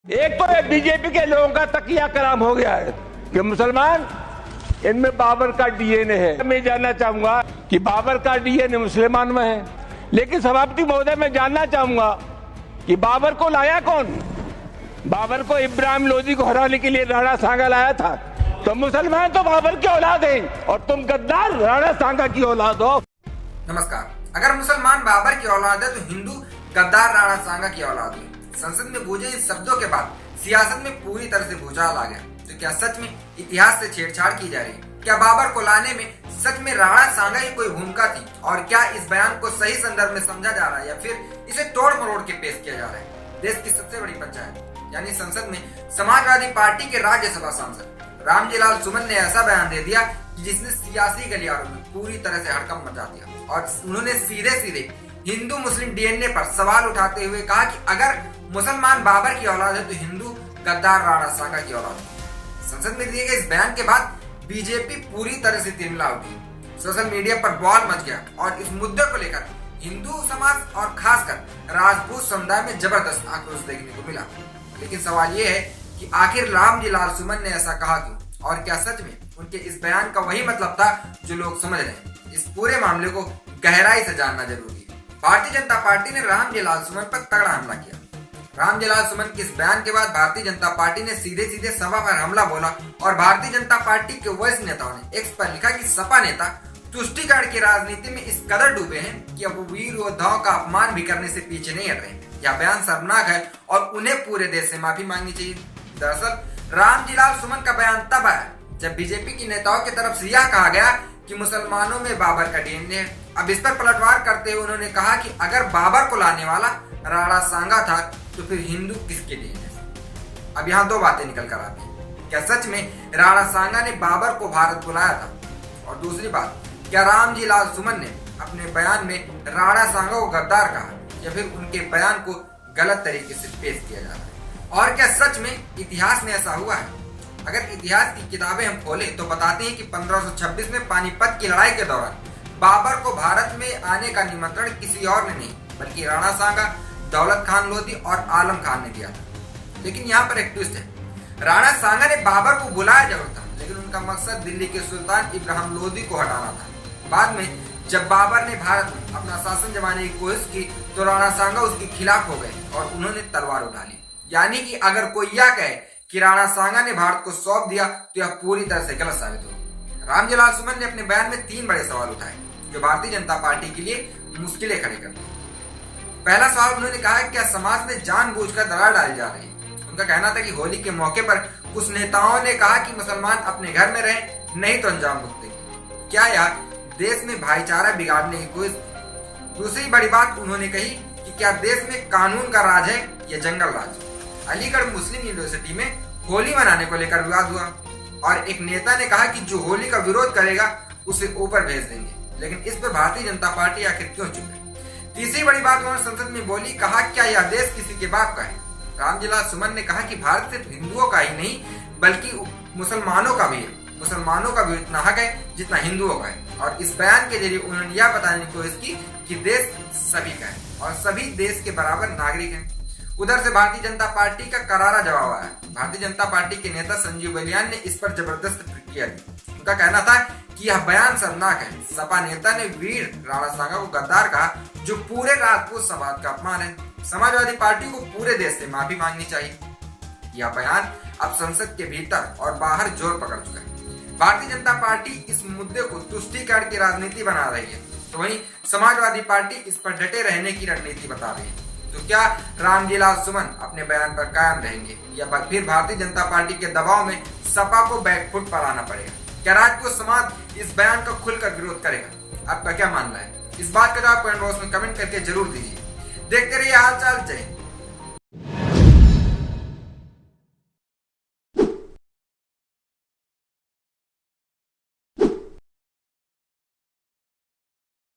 एक तो ये बीजेपी के लोगों का तकिया कलाम हो गया है कि मुसलमान इनमें बाबर का डीएनए है। मैं जानना चाहूंगा कि बाबर का डीएनए मुसलमान में है, लेकिन सभापति महोदय मैं जानना चाहूंगा कि बाबर को लाया कौन? बाबर को इब्राहिम लोदी को हराने के लिए राणा सांगा लाया था। तो मुसलमान तो बाबर की औलाद है और तुम गद्दार राणा सांगा की औलाद हो। नमस्कार। अगर मुसलमान बाबर की औलाद है तो हिंदू गद्दार राणा सांगा की औलाद है। संसद में गूंजे इन शब्दों के बाद सियासत में पूरी तरह से भूचाल आ गया। तो क्या सच में इतिहास से छेड़छाड़ की जा रही है? क्या बाबर को लाने में सच में राणा सांगा की कोई भूमिका थी? और क्या इस बयान को सही संदर्भ में समझा जा रहा है या फिर इसे तोड़ मरोड़ के पेश किया जा रहा है? देश की सबसे बड़ी पंचायत यानी संसद में समाजवादी पार्टी के राज्यसभा सांसद रामजी लाल सुमन ने ऐसा बयान दे दिया जिसने सियासी गलियारों में पूरी तरह से हड़कंप मचा दिया। और उन्होंने सीधे सीधे हिंदू मुस्लिम डीएनए पर सवाल उठाते हुए कहा कि अगर मुसलमान बाबर की औलाद है तो हिंदू गद्दार राणा सांगा की औलाद है। संसद में दिए गए इस बयान के बाद बीजेपी पूरी तरह से तिलमिला उठी। सोशल मीडिया पर बवाल मच गया और इस मुद्दे को लेकर हिंदू समाज और खासकर राजपूत समुदाय में जबरदस्त आक्रोश देखने को मिला। लेकिन सवाल ये है कि आखिर रामजी लाल सुमन ने ऐसा कहा क्यों, और क्या सच में उनके इस बयान का वही मतलब था जो लोग समझ रहे हैं? इस पूरे मामले को गहराई से जानना जरूरी है। भारतीय जनता पार्टी ने रामजी लाल सुमन पर तगड़ा हमला किया। रामजी लाल सुमन के इस बयान के बाद भारतीय जनता पार्टी ने सीधे सीधे सभा पर हमला बोला और भारतीय जनता पार्टी के वरिष्ठ नेताओं ने एक्स पर लिखा कि सपा नेता तुष्टीकरण की राजनीति में इस कदर डूबे हैं कि अब वीर योद्धाओं का अपमान भी करने से पीछे नहीं हट रहे। यह बयान शर्मनाक है और उन्हें पूरे देश से माफी मांगनी चाहिए। दरअसल रामजी लाल सुमन का बयान तब आया जब बीजेपी की नेताओं की तरफ से यह कहा गया कि मुसलमानों में बाबर का डीएनए है। अब इस पर पलटवार करते हुए उन्होंने कहा कि अगर बाबर को लाने वाला राणा सांगा था तो फिर हिंदू किसके डीएनए से? अब यहाँ दो बातें निकल कर आती हैं। क्या सच में राणा सांगा ने बाबर को भारत बुलाया था? और दूसरी बात, क्या रामजी लाल सुमन ने अपने बयान में राणा सांगा को गद्दार कहा या फिर उनके बयान को गलत तरीके से पेश किया जा रहा है? और क्या सच में इतिहास में ऐसा हुआ है? अगर इतिहास की किताबें हम खोलें तो बताते हैं कि 1526 में पानीपत की लड़ाई के दौरान बाबर को भारत में आने का निमंत्रण किसी और ने नहीं बल्कि राणा सांगा, दौलत खान लोधी और आलम खान ने दिया था। लेकिन यहाँ पर एक ट्विस्ट है। राणा सांगा ने बाबर को बुलाया जरूर था, लेकिन उनका मकसद दिल्ली के सुल्तान इब्राहिम लोधी को हटाना था। बाद में जब बाबर ने भारत में अपना शासन जमाने की कोशिश की तो राणा सांगा उसके खिलाफ हो गए और उन्होंने तलवार उठा ली। यानी कि अगर कोई यह कहे कि राणा सांगा ने भारत को सौंप दिया तो यह पूरी तरह से गलत साबित हो। रामजी लाल सुमन ने अपने बयान में 3 बड़े सवाल उठाए जो भारतीय जनता पार्टी के लिए मुश्किलें खड़ी करते हैं। पहला सवाल उन्होंने कहा कि क्या समाज में जानबूझकर दरार डाली जा रही है? उनका कहना था कि होली के मौके पर कुछ नेताओं ने कहा कि मुसलमान अपने घर में रहें, नहीं तो अंजाम भुगतेंगे। क्या यह देश में भाईचारा बिगाड़ने की कोशिश? दूसरी बड़ी बात उन्होंने कही कि क्या देश में कानून का राज है या जंगल राज? अलीगढ़ मुस्लिम यूनिवर्सिटी में होली मनाने को लेकर विवाद हुआ और एक नेता ने कहा कि जो होली का विरोध करेगा उसे ऊपर भेज देंगे। लेकिन इस पर भारतीय जनता पार्टी आखिर क्यों चुप है? तीसरी बड़ी बात उन्होंने संसद में बोली, कहा क्या यह देश किसी के बाप का है? रामजी लाल सुमन ने कहा कि भारत सिर्फ हिंदुओं का ही नहीं बल्कि मुसलमानों का भी है। मुसलमानों का भी इतना हक है जितना हिंदुओं का है। और इस बयान के जरिए उन्होंने यह बताने की कोशिश की कि देश सभी का है और सभी देश के बराबर नागरिक हैं। उधर से भारतीय जनता पार्टी का करारा जवाब आया। भारतीय जनता पार्टी के नेता संजीव बलियान ने इस पर जबरदस्त प्रतिक्रिया दी। उनका कहना था कि यह बयान शर्मनाक है। सपा नेता ने वीर राणा सांगा को गद्दार कहा जो पूरे राजपूत समाज का अपमान है। समाजवादी पार्टी को पूरे देश से माफी मांगनी चाहिए। यह बयान अब संसद के भीतर और बाहर जोर पकड़ चुका है। भारतीय जनता पार्टी इस मुद्दे को तुष्टीकरण की राजनीति बना रही है तो वहीं समाजवादी पार्टी इस पर डटे रहने की रणनीति बता रही है। तो क्या रामजी लाल सुमन अपने बयान पर कायम रहेंगे या फिर भारतीय जनता पार्टी के दबाव में सपा को बैकफुट पर आना पड़ेगा? क्या राजपूत समाज इस बयान का खुलकर विरोध करेगा? आपका क्या मानना है? इस बात का जवाब कमेंट बॉक्स में कमेंट करके जरूर दीजिए। देखते रहिए हालचाल। जय हिंद।